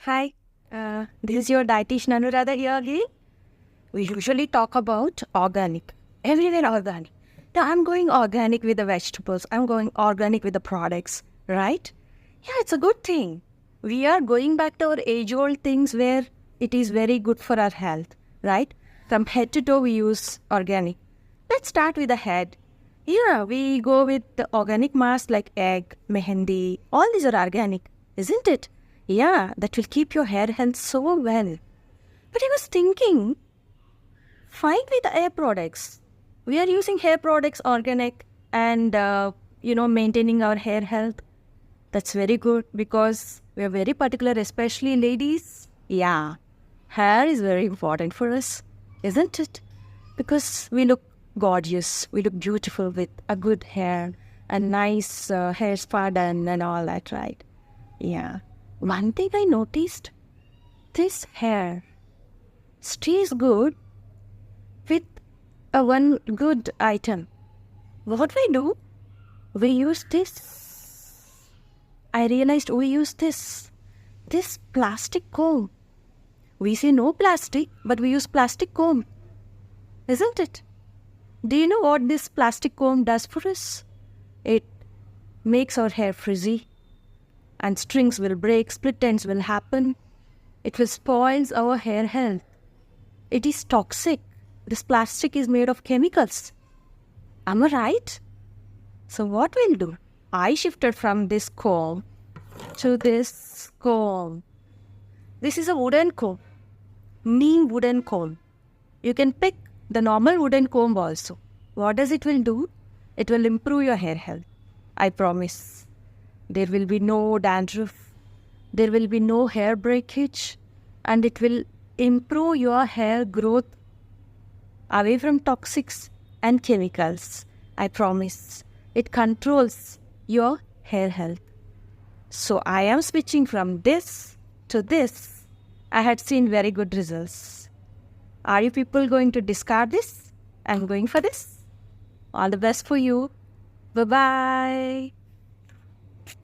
Hi, this is your dietitian Anuradha here again. We usually talk about organic, everywhere organic. Now I'm going organic with the vegetables. I'm going organic with the products, right? Yeah, it's a good thing. We are going back to our age-old things where it is very good for our health, right? From head to toe, we use organic. Let's start with the head. Yeah, we go with the organic mask like egg, mehendi. All these are organic, isn't it? Yeah, that will keep your hair health so well. But I was thinking, fine with the hair products. We are using hair products organic and, maintaining our hair health. That's very good because we are very particular, especially ladies. Yeah, hair is very important for us, isn't it? Because we look gorgeous, we look beautiful with a good hair, a nice hair spa done and all that, right? Yeah. One thing I noticed, this hair stays good with a one good item. What we do, we use this. I realized we use this plastic comb. We say no plastic, but we use plastic comb, isn't it? Do you know what this plastic comb does for us? It makes our hair frizzy, and strings will break, split ends will happen. It will spoil our hair health. It is toxic. This plastic is made of chemicals. Am I right? So what we'll do? I shifted from this comb to this comb. This is a wooden comb. Neem wooden comb. You can pick the normal wooden comb also. What does it will do? It will improve your hair health. I promise. There will be no dandruff. There will be no hair breakage. And it will improve your hair growth away from toxics and chemicals. I promise. It controls your hair health. So I am switching from this to this. I had seen very good results. Are you people going to discard this? I'm going for this. All the best for you. Bye-bye.